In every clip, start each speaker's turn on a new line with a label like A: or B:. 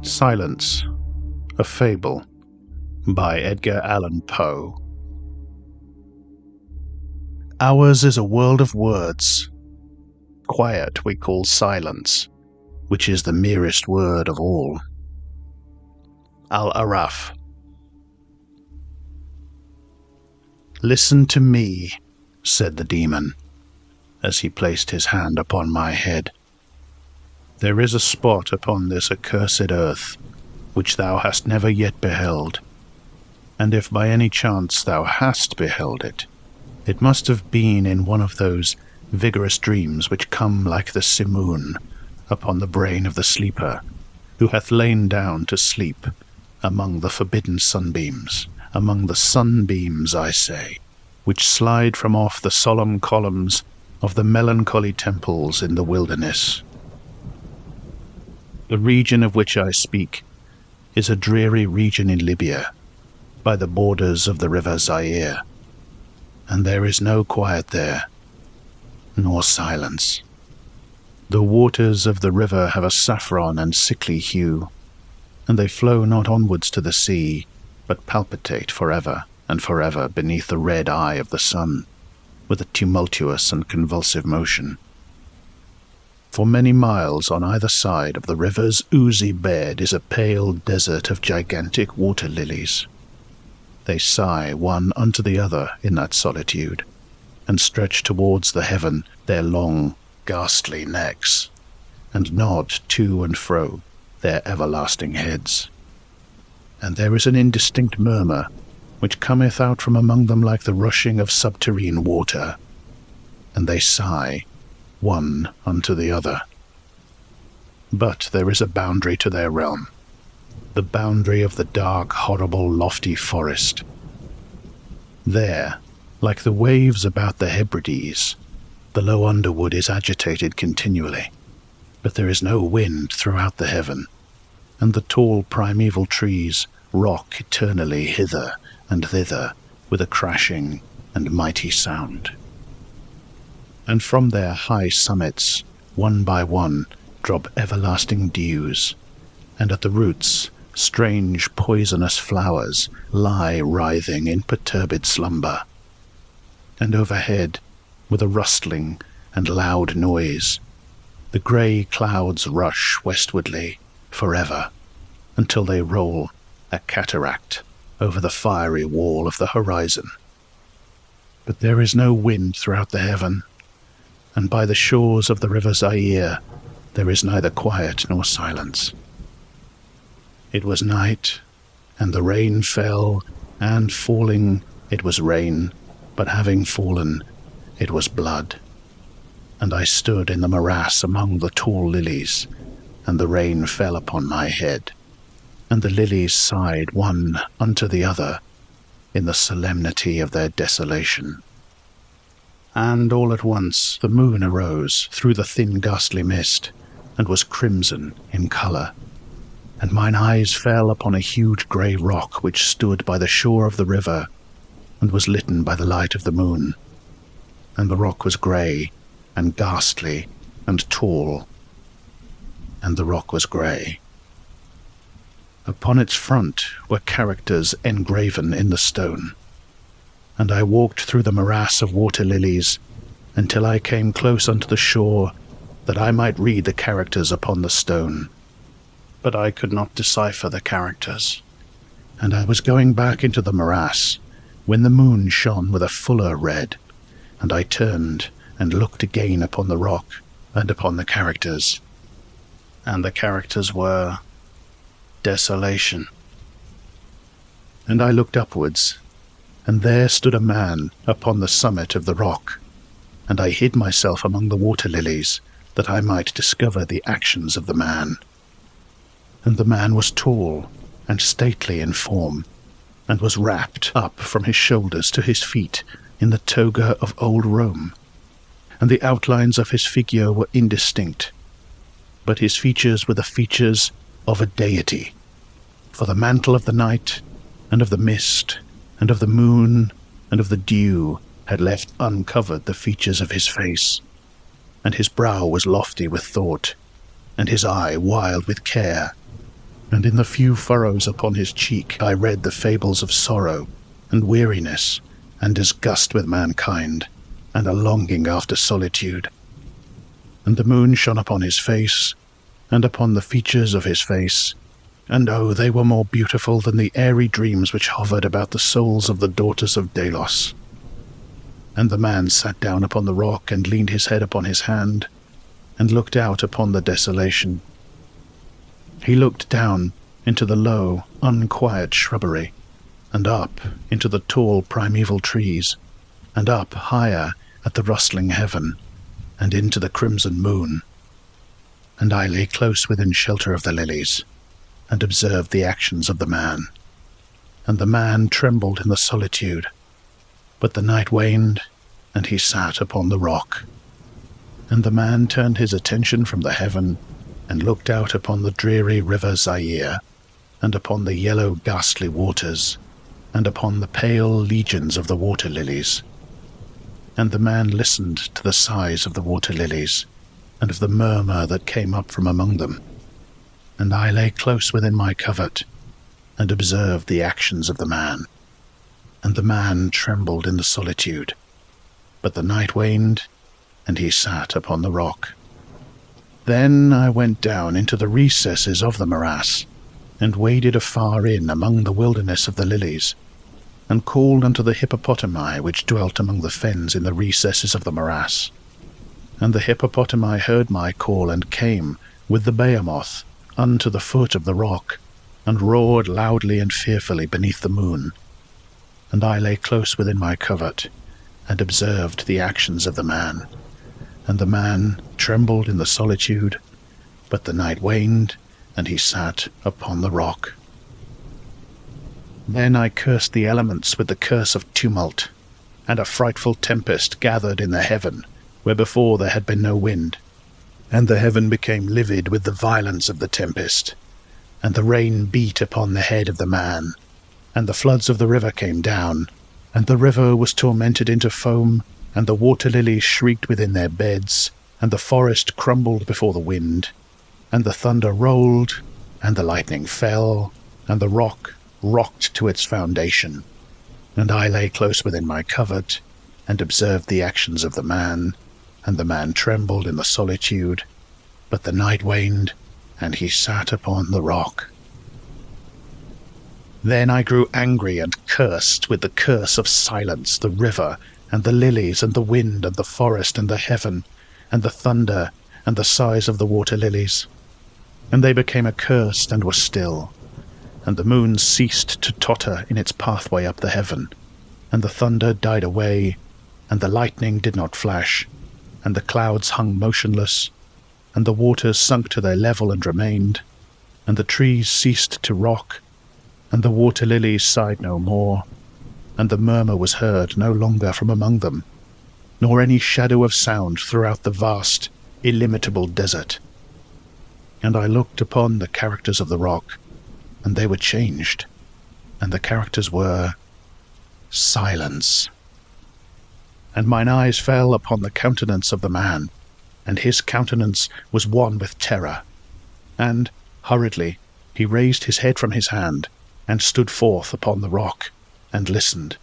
A: Silence, a Fable, by Edgar Allan Poe. Ours is a world of words. Quiet we call silence, which is the merest word of all. Al-Araf. "Listen to me," said the demon, as he placed his hand upon my head. "There is a spot upon this accursed earth which thou hast never yet beheld, and if by any chance thou hast beheld it, it must have been in one of those vigorous dreams which come like the simoon upon the brain of the sleeper, who hath lain down to sleep among the forbidden sunbeams, among the sunbeams, I say, which slide from off the solemn columns of the melancholy temples in the wilderness. The region of which I speak is a dreary region in Libya, by the borders of the river Zaire, and there is no quiet there, nor silence. The waters of the river have a saffron and sickly hue, and they flow not onwards to the sea, but palpitate forever and forever beneath the red eye of the sun, with a tumultuous and convulsive motion. For many miles on either side of the river's oozy bed is a pale desert of gigantic water lilies. They sigh one unto the other in that solitude, and stretch towards the heaven their long, ghastly necks, and nod to and fro their everlasting heads. And there is an indistinct murmur which cometh out from among them like the rushing of subterrene water, and they sigh one unto the other. But there is a boundary to their realm, the boundary of the dark, horrible, lofty forest. There, like the waves about the Hebrides, the low underwood is agitated continually, but there is no wind throughout the heaven, and the tall primeval trees rock eternally hither and thither with a crashing and mighty sound. And from their high summits, one by one, drop everlasting dews, and at the roots strange poisonous flowers lie writhing in perturbed slumber. And overhead, with a rustling and loud noise, the grey clouds rush westwardly forever, until they roll a cataract over the fiery wall of the horizon. But there is no wind throughout the heaven, and by the shores of the river Zaire there is neither quiet nor silence. It was night, and the rain fell, and falling it was rain, but having fallen it was blood. And I stood in the morass among the tall lilies, and the rain fell upon my head, and the lilies sighed one unto the other in the solemnity of their desolation. And all at once the moon arose through the thin ghastly mist, and was crimson in colour, and mine eyes fell upon a huge grey rock which stood by the shore of the river, and was litten by the light of the moon. And the rock was grey, and ghastly, and tall, and the rock was grey. Upon its front were characters engraven in the stone, and I walked through the morass of water lilies until I came close unto the shore, that I might read the characters upon the stone. But I could not decipher the characters, and I was going back into the morass, when the moon shone with a fuller red, and I turned and looked again upon the rock and upon the characters. And the characters were desolation. And I looked upwards, and there stood a man upon the summit of the rock, and I hid myself among the water lilies, that I might discover the actions of the man. And the man was tall and stately in form, and was wrapped up from his shoulders to his feet in the toga of old Rome, and the outlines of his figure were indistinct, but his features were the features of a deity, for the mantle of the night, and of the mist, and of the moon, and of the dew had left uncovered the features of his face, and his brow was lofty with thought, and his eye wild with care, and in the few furrows upon his cheek I read the fables of sorrow, and weariness, and disgust with mankind, and a longing after solitude. And the moon shone upon his face, and upon the features of his face, and oh, they were more beautiful than the airy dreams which hovered about the souls of the daughters of Delos. And the man sat down upon the rock, and leaned his head upon his hand, and looked out upon the desolation. He looked down into the low, unquiet shrubbery, and up into the tall primeval trees, and up higher at the rustling heaven, and into the crimson moon. And I lay close within shelter of the lilies, and observed the actions of the man. And the man trembled in the solitude, but the night waned, and he sat upon the rock. And the man turned his attention from the heaven, and looked out upon the dreary river Zaire, and upon the yellow ghastly waters, and upon the pale legions of the water lilies. And the man listened to the sighs of the water lilies, and of the murmur that came up from among them. And I lay close within my covert, and observed the actions of the man. And the man trembled in the solitude, but the night waned, and he sat upon the rock. Then I went down into the recesses of the morass, and waded afar in among the wilderness of the lilies, and called unto the hippopotami which dwelt among the fens in the recesses of the morass. And the hippopotami heard my call, and came with the behemoth unto the foot of the rock, and roared loudly and fearfully beneath the moon. And I lay close within my covert, and observed the actions of the man. And the man trembled in the solitude, but the night waned, and he sat upon the rock. Then I cursed the elements with the curse of tumult, and a frightful tempest gathered in the heaven, where before there had been no wind. And the heaven became livid with the violence of the tempest, and the rain beat upon the head of the man, and the floods of the river came down, and the river was tormented into foam, and the water lilies shrieked within their beds, and the forest crumbled before the wind, and the thunder rolled, and the lightning fell, and the rock rocked to its foundation. And I lay close within my covert, and observed the actions of the man, and the man trembled in the solitude, but the night waned, and he sat upon the rock. Then I grew angry and cursed with the curse of silence the river, and the lilies, and the wind, and the forest, and the heaven, and the thunder, and the sighs of the water lilies. And they became accursed and were still, and the moon ceased to totter in its pathway up the heaven, and the thunder died away, and the lightning did not flash, and the clouds hung motionless, and the waters sunk to their level and remained, and the trees ceased to rock, and the water lilies sighed no more, and the murmur was heard no longer from among them, nor any shadow of sound throughout the vast, illimitable desert. And I looked upon the characters of the rock, and they were changed, and the characters were silence. And mine eyes fell upon the countenance of the man, and his countenance was one with terror. And, hurriedly, he raised his head from his hand, and stood forth upon the rock, and listened.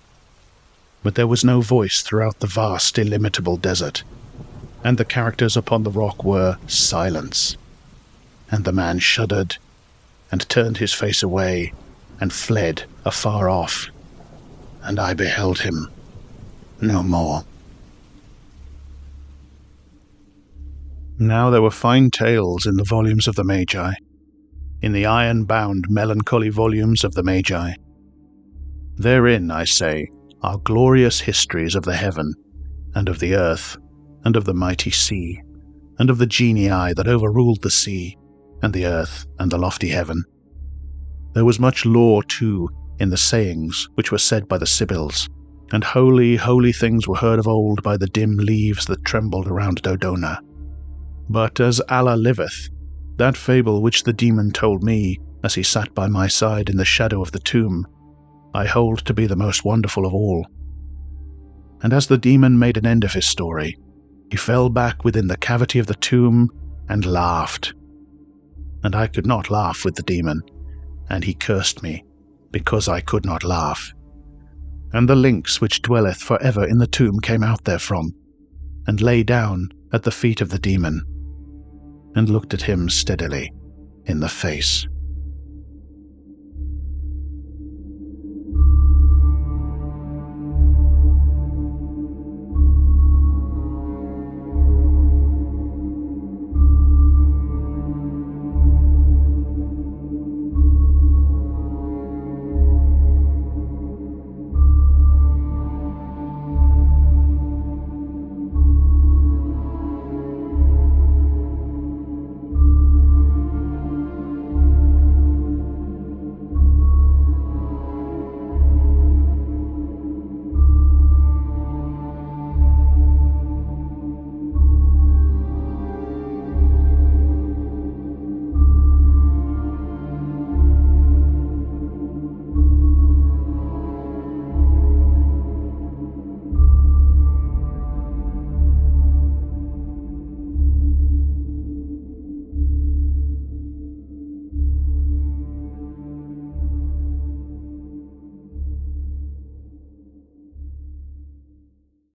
A: But there was no voice throughout the vast, illimitable desert, and the characters upon the rock were silence. And the man shuddered, and turned his face away, and fled afar off, and I beheld him no more. Now there were fine tales in the volumes of the Magi, in the iron-bound melancholy volumes of the Magi. Therein, I say, are glorious histories of the heaven, and of the earth, and of the mighty sea, and of the genii that overruled the sea, and the earth, and the lofty heaven. There was much lore, too, in the sayings which were said by the Sibyls, and holy, holy things were heard of old by the dim leaves that trembled around Dodona. But as Allah liveth, that fable which the demon told me, as he sat by my side in the shadow of the tomb, I hold to be the most wonderful of all. And as the demon made an end of his story, he fell back within the cavity of the tomb and laughed. And I could not laugh with the demon, and he cursed me, because I could not laugh. And the lynx which dwelleth for ever in the tomb came out therefrom, and lay down at the feet of the demon, and looked at him steadily in the face.